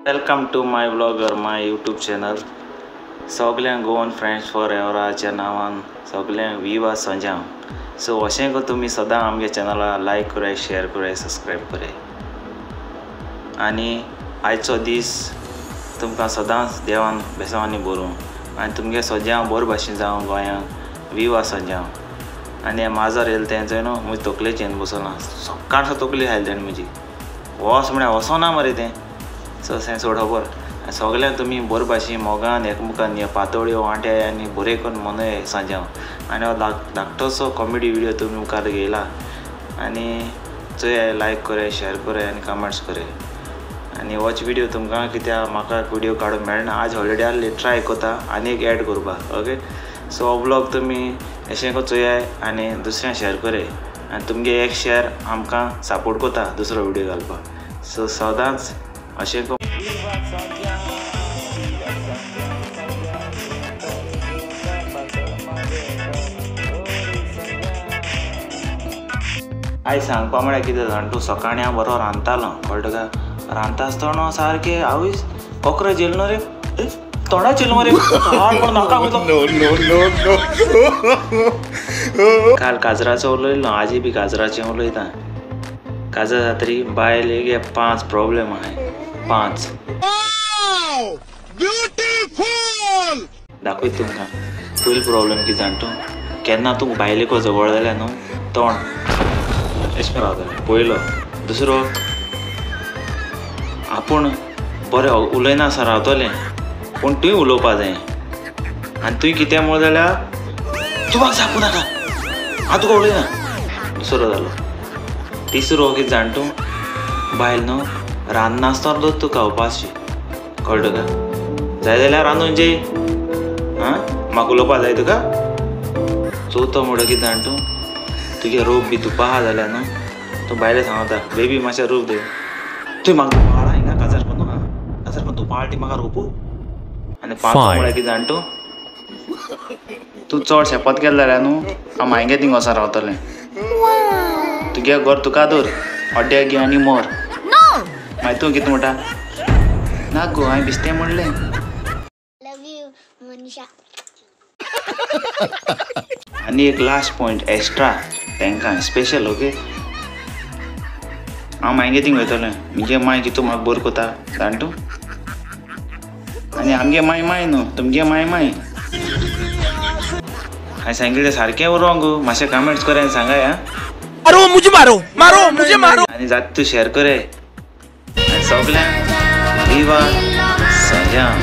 Welcome to my vlog or my YouTube channel. सगळ्यांक Goan friends for एवराच्या नावान सगळ्यांक विवा संजाम. सो अशें को तुमी सदां आमगे चॅनला लायक कराय, शेअर कराय, सबस्क्राईब कराय. आनी आयचो दीस तुमकां सदांच देवान बेसांवांनी भरूं आनी तुमगे सजाव बरे भाशेन जावं गोंयांक विवा संजाम. आनी माजर येयलें तें चोय न्हू म्हजी तकलेचेर बसलां सकाळ तकली खायली तेणें म्हजी वस म्हळ्यार वसोना मरे तें. सो तें सोड खबर सगळ्यांक तुमी बरे भाशेन मोगान एकमुखान हे पातोळ्यो वांटे आनी बरें करून मनय सांजाव. आनी हो धाकटोसो कॉमेडी व्हिडिओ तुमी मुखार घेयला आनी चोय लायक कराय, शेअर कराय आनी कमेंट्स कराय. आनी होच व्हिडिओ तुमकां कित्याक म्हाका व्हिडिओ काडूंक मेळना, आज हॉलिडे आहली ट्राय कोता आनी एक एड करपाक. ओके, सो हो ब्लॉग तुमी अशें को चोयाय आनी दुसऱ्यांक शेअर कराय आनी तुमगे एक शेअर आमकां सपोर्ट कोता दुसरो व्हिडिओ घालपाक. सो सदांच अशें को आयज सांगपा म्हळ्यार कितें जाण तूं सकाळीं हांव बरो रांदतालो कळटा काय. रांदता आसतना सारकें आवयस कॉक्रोच येयलो न्हू रे, तोंडाच येयलो मरे नाका काल काजराचो उलयलो, आजी बी काजराचें उलयता. काजर जात्री बायल एक 5 प्रॉब्लेम आहाय. 5 दाखयत तुमकां. पयलो प्रॉब्लेम कितें जाण तूं, केन्ना तूं बायलेको जवळ जाल्यार न्हू तोंड एशें रावतलें पयलो. दुसरो आपूण बरें उलयनासतना रावतलें पूण तुवें उलोवपा जाय आनी तुवें कितें म्हूण जाल्यार तूं म्हाका सांगूं नाका हांव तुका उलयना. दुसरो जालो. तिसरो कितें जाण तूं, बायल न्हू रांदनासतना तूं खावपाची कळटा का. जाय जाल्यार रांदून जेय, म्हाका उलोवपा जाय तुका. चवथो म्हणल्यार कितें जाण तूं, तुगे रूप बी तुपा आहा जाल्यार न्हू तूं बायले सांगता बेबी मातशें रूप दे. तुवें म्हाका पाळा हिंगा काजार करून न्हू काजार करून तूं पाळटी म्हाका रूप. आनी 5 म्हळ्यार कितें जाण तूं, तूं चड शेपत केलें जाल्यार न्हू हांव मायगे थिंग वचोन रावतलें. तुगे घर तुका दवर अड्ड्याक घे आनी मोर. मागीर तूं कितें म्हणटा, ना गो हांवें बिस्तें म्हणलें. आनी एक लास्ट पॉयंट एक्स्ट्रा तांकां स्पेशल. ओके, हांव मायगे थिंग वयतलें. म्हगे माय कितू म्हाका बरो कोता जाण तूं. आनी आमगे माय माय न्हू तुमगे माय माय. हांवें सांगिल्लें सारकें रॉंग मातशें कमेंट्स कराय आनी सांगाय. मारो मुझे मारो मारो मुझे मारो आनी जाता तूं शेअर कराय. सगळ्यांक विवा संजाम.